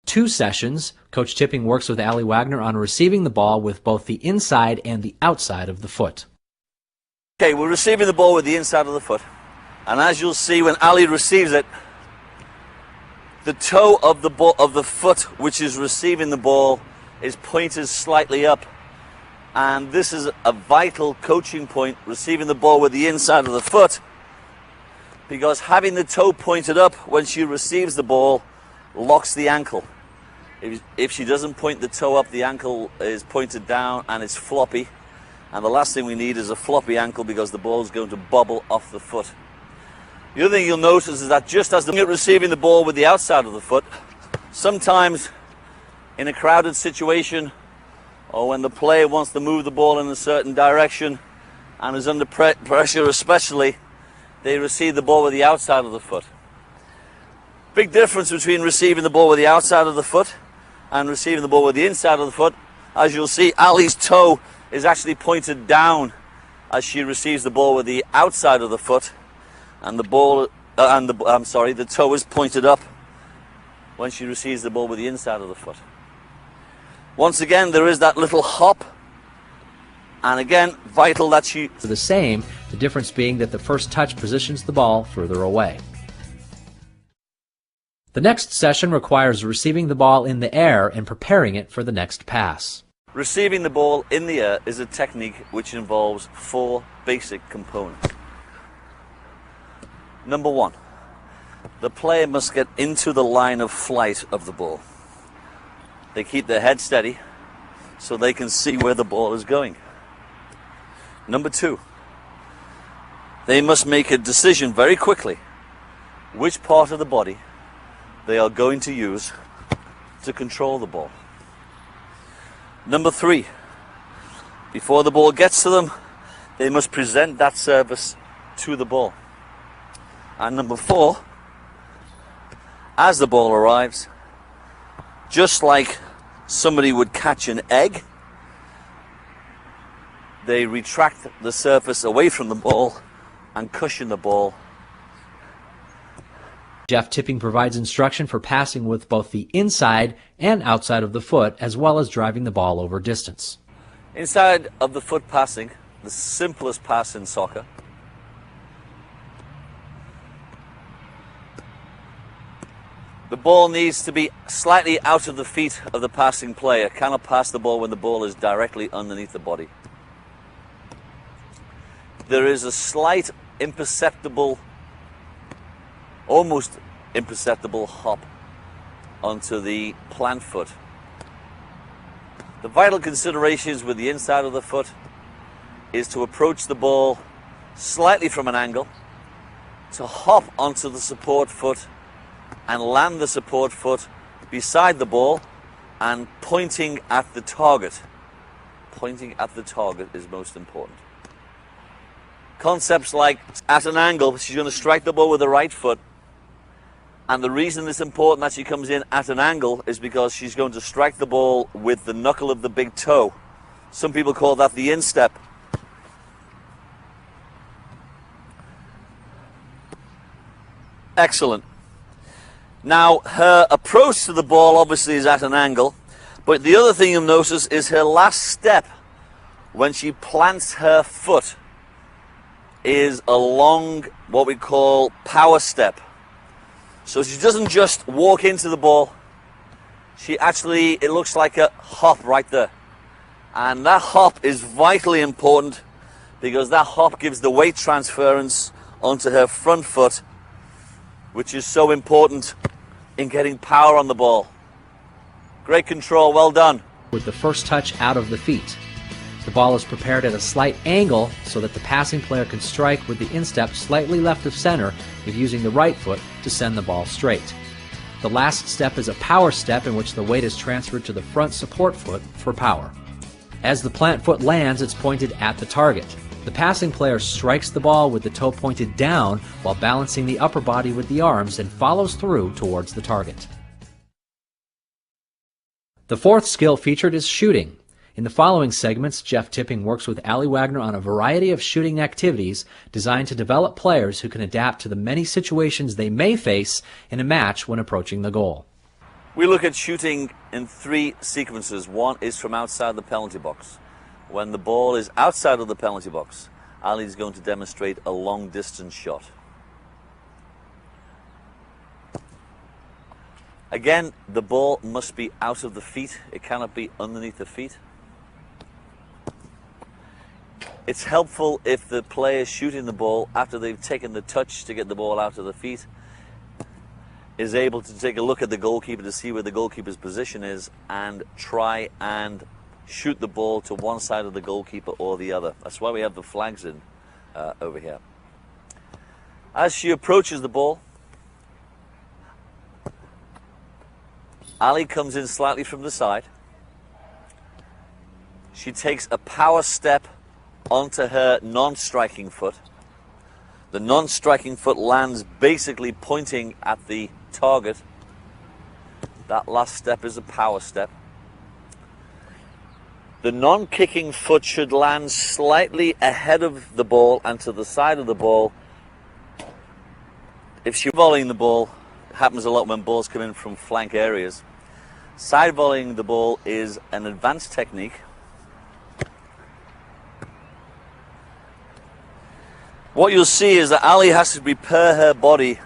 2 sessions, Coach Tipping works with Ali Wagner on receiving the ball with both the inside and the outside of the foot. Okay, we're receiving the ball with the inside of the foot. And as you'll see when Ali receives it, the toe of the foot which is receiving the ball is pointed slightly up. And this is a vital coaching point, receiving the ball with the inside of the foot, because having the toe pointed up when she receives the ball locks the ankle. If she doesn't point the toe up, the ankle is pointed down and it's floppy. And the last thing we need is a floppy ankle, because the ball is going to bobble off the foot. The other thing you'll notice is that just as the receiving the ball with the outside of the foot, sometimes in a crowded situation, or when the player wants to move the ball in a certain direction and is under pressure especially, they receive the ball with the outside of the foot. Big difference between receiving the ball with the outside of the foot and receiving the ball with the inside of the foot. As you'll see, Ali's toe is actually pointed down as she receives the ball with the outside of the foot, and the toe is pointed up when she receives the ball with the inside of the foot. Once again, there is that little hop, and again, vital that she... The same, the difference being that the first touch positions the ball further away. The next session requires receiving the ball in the air and preparing it for the next pass. Receiving the ball in the air is a technique which involves 4 basic components. Number 1, the player must get into the line of flight of the ball. They keep their head steady so they can see where the ball is going. Number 2, they must make a decision very quickly which part of the body they are going to use to control the ball. Number 3, before the ball gets to them, they must present that service to the ball. And number 4, as the ball arrives, just like somebody would catch an egg, they retract the surface away from the ball and cushion the ball. Jeff Tipping provides instruction for passing with both the inside and outside of the foot, as well as driving the ball over distance. Inside of the foot passing, the simplest pass in soccer. The ball needs to be slightly out of the feet of the passing player. Cannot pass the ball when the ball is directly underneath the body. There is a slight, imperceptible, almost imperceptible hop onto the plant foot. The vital considerations with the inside of the foot is to approach the ball slightly from an angle, to hop onto the support foot and land the support foot beside the ball and pointing at the target. Pointing at the target is most important. Concepts like at an angle, she's going to strike the ball with the right foot. And the reason it's important that she comes in at an angle is because she's going to strike the ball with the knuckle of the big toe. Some people call that the instep. Excellent. Now, her approach to the ball obviously is at an angle, but the other thing you'll notice is her last step when she plants her foot is along what we call power step. So she doesn't just walk into the ball, she actually, it looks like a hop right there. And that hop is vitally important because that hop gives the weight transference onto her front foot, which is so important in getting power on the ball. Great control, well done. With the first touch out of the feet. The ball is prepared at a slight angle so that the passing player can strike with the instep slightly left of center if using the right foot to send the ball straight. The last step is a power step in which the weight is transferred to the front support foot for power. As the plant foot lands, it's pointed at the target. The passing player strikes the ball with the toe pointed down while balancing the upper body with the arms and follows through towards the target. The fourth skill featured is shooting. In the following segments, Jeff Tipping works with Ali Wagner on a variety of shooting activities designed to develop players who can adapt to the many situations they may face in a match when approaching the goal. We look at shooting in 3 sequences. One is from outside the penalty box. When the ball is outside of the penalty box, Ali is going to demonstrate a long distance shot. Again, the ball must be out of the feet. It cannot be underneath the feet. It's helpful if the player shooting the ball, after they've taken the touch to get the ball out of the feet, is able to take a look at the goalkeeper to see where the goalkeeper's position is and try and shoot the ball to one side of the goalkeeper or the other. That's why we have the flags in over here. As she approaches the ball, Ali comes in slightly from the side. She takes a power step onto her non-striking foot. The non-striking foot lands basically pointing at the target. That last step is a power step. The non-kicking foot should land slightly ahead of the ball and to the side of the ball. If she's volleying the ball, it happens a lot when balls come in from flank areas. Side volleying the ball is an advanced technique. What you'll see is that Ali has to prepare her body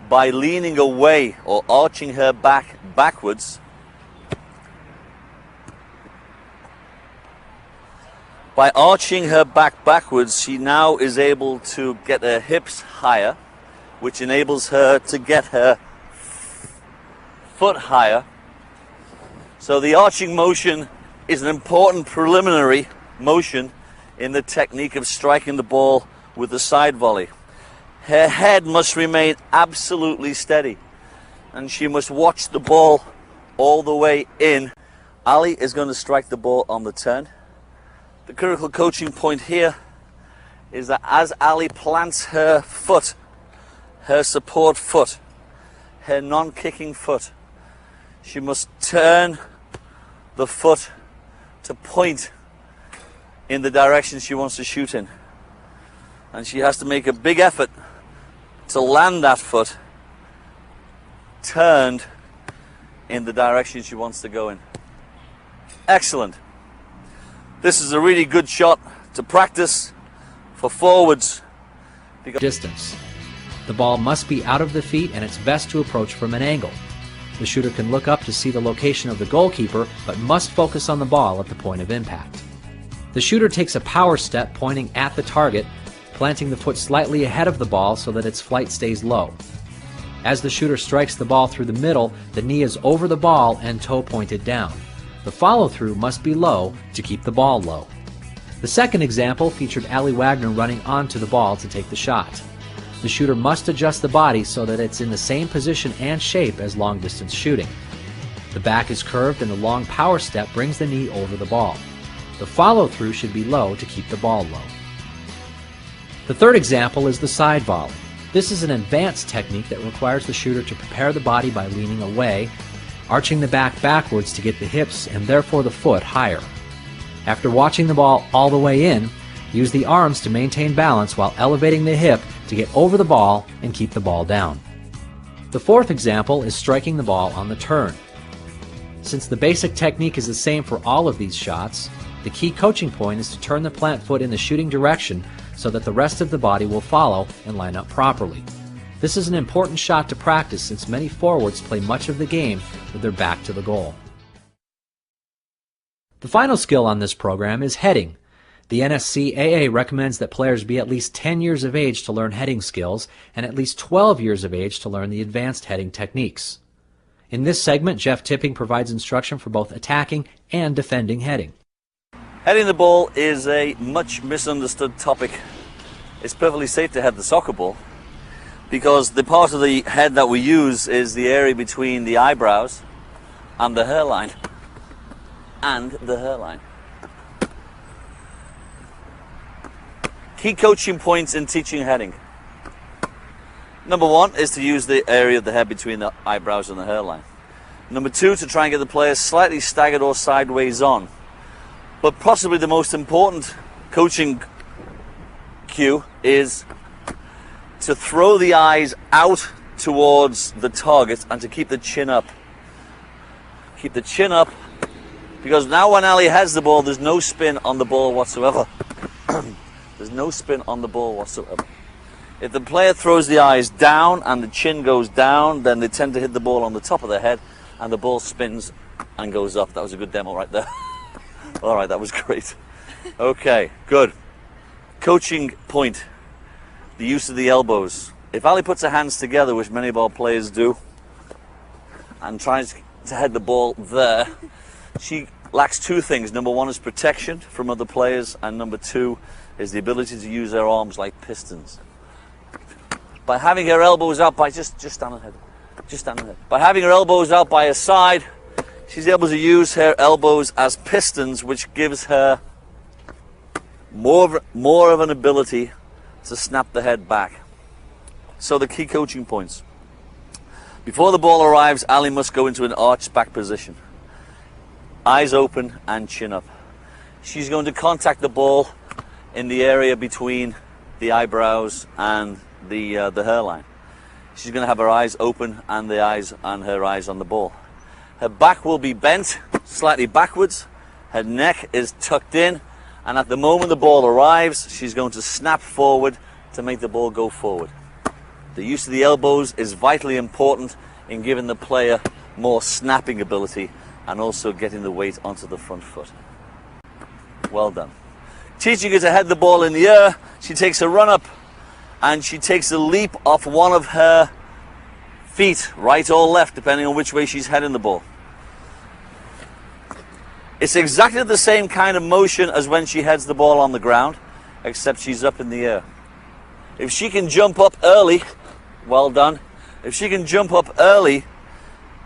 by leaning away or arching her back backwards. By arching her back backwards, she now is able to get her hips higher, which enables her to get her foot higher. So the arching motion is an important preliminary motion in the technique of striking the ball with the side volley. Her head must remain absolutely steady, and she must watch the ball all the way in. Ali is going to strike the ball on the turn. The critical coaching point here is that as Ali plants her foot, her support foot, her non-kicking foot, she must turn the foot to point in the direction she wants to shoot in. And she has to make a big effort to land that foot turned in the direction she wants to go in. Excellent. This is a really good shot to practice for forwards. Distance. The ball must be out of the feet and it's best to approach from an angle. The shooter can look up to see the location of the goalkeeper, but must focus on the ball at the point of impact. The shooter takes a power step pointing at the target, planting the foot slightly ahead of the ball so that its flight stays low. As the shooter strikes the ball through the middle, the knee is over the ball and toe pointed down. The follow-through must be low to keep the ball low. The second example featured Ali Wagner running onto the ball to take the shot. The shooter must adjust the body so that it's in the same position and shape as long-distance shooting. The back is curved and the long power step brings the knee over the ball. The follow-through should be low to keep the ball low. The third example is the side volley. This is an advanced technique that requires the shooter to prepare the body by leaning away, arching the back backwards to get the hips and therefore the foot higher. After watching the ball all the way in, use the arms to maintain balance while elevating the hip to get over the ball and keep the ball down. The fourth example is striking the ball on the turn. Since the basic technique is the same for all of these shots, the key coaching point is to turn the plant foot in the shooting direction so that the rest of the body will follow and line up properly. This is an important shot to practice since many forwards play much of the game with their back to the goal. The final skill on this program is heading. The NSCAA recommends that players be at least 10 years of age to learn heading skills and at least 12 years of age to learn the advanced heading techniques. In this segment, Jeff Tipping provides instruction for both attacking and defending heading. Heading the ball is a much misunderstood topic. It's perfectly safe to head the soccer ball because the part of the head that we use is the area between the eyebrows and the hairline. Key coaching points in teaching heading. Number one is to use the area of the head between the eyebrows and the hairline. Number two, to try and get the player slightly staggered or sideways on. But possibly the most important coaching cue is to throw the eyes out towards the target and to keep the chin up. Keep the chin up, because now when Ali has the ball, there's no spin on the ball whatsoever. There's no spin on the ball whatsoever. If the player throws the eyes down and the chin goes down, then they tend to hit the ball on the top of their head and the ball spins and goes up. That was a good demo right there. All right, that was great. Okay, good. Coaching point, the use of the elbows. If Ali puts her hands together, which many of our players do, and tries to head the ball there, she lacks two things. Number one is protection from other players, and number two is the ability to use her arms like pistons. By having her elbows out by just stand on her head. Just stand on her head. By having her elbows out by her side, she's able to use her elbows as pistons, which gives her more of an ability to snap the head back. So the key coaching points. Before the ball arrives, Ali must go into an arched back position. Eyes open and chin up. She's going to contact the ball in the area between the eyebrows and the hairline. She's going to have her eyes open and her eyes on the ball. Her back will be bent slightly backwards. Her neck is tucked in, and at the moment the ball arrives, she's going to snap forward to make the ball go forward. The use of the elbows is vitally important in giving the player more snapping ability and also getting the weight onto the front foot. Well done. Teaching her to head the ball in the air, she takes a run up and she takes a leap off one of her feet, right or left, depending on which way she's heading the ball. It's exactly the same kind of motion as when she heads the ball on the ground, except she's up in the air. If she can jump up early, well done. If she can jump up early,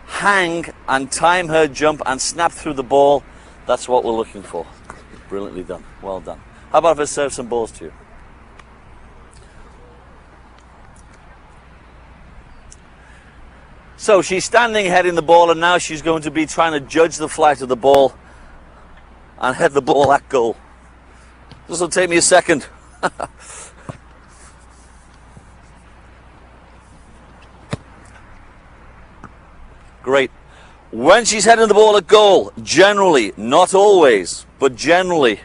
hang and time her jump and snap through the ball, that's what we're looking for. Brilliantly done. Well done. How about if I serve some balls to you? So she's standing heading the ball, and now she's going to be trying to judge the flight of the ball and head the ball at goal. This will take me a second. Great. When she's heading the ball at goal, generally, not always, but generally,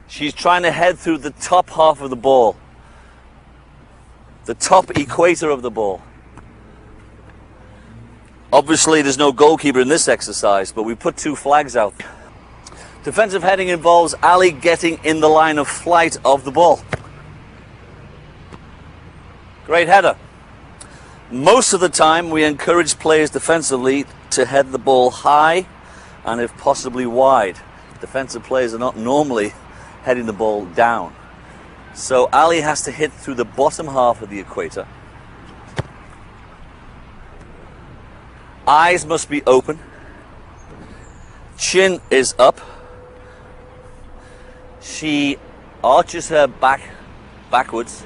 she's trying to head through the top half of the ball, the top equator of the ball. Obviously, there's no goalkeeper in this exercise, but we put two flags out. Defensive heading involves Ali getting in the line of flight of the ball. Great header. Most of the time, we encourage players defensively to head the ball high and if possibly wide. Defensive players are not normally heading the ball down. So Ali has to hit through the bottom half of the equator. Eyes must be open. Chin is up. She arches her back backwards,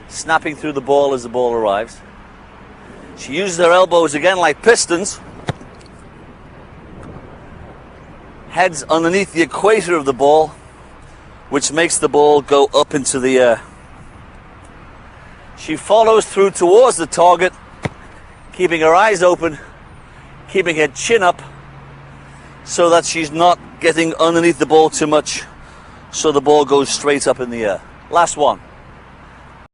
snapping through the ball as the ball arrives. She uses her elbows again like pistons. Heads underneath the equator of the ball, which makes the ball go up into the air. She follows through towards the target, keeping her eyes open, keeping her chin up so that she's not getting underneath the ball too much, so the ball goes straight up in the air. Last one.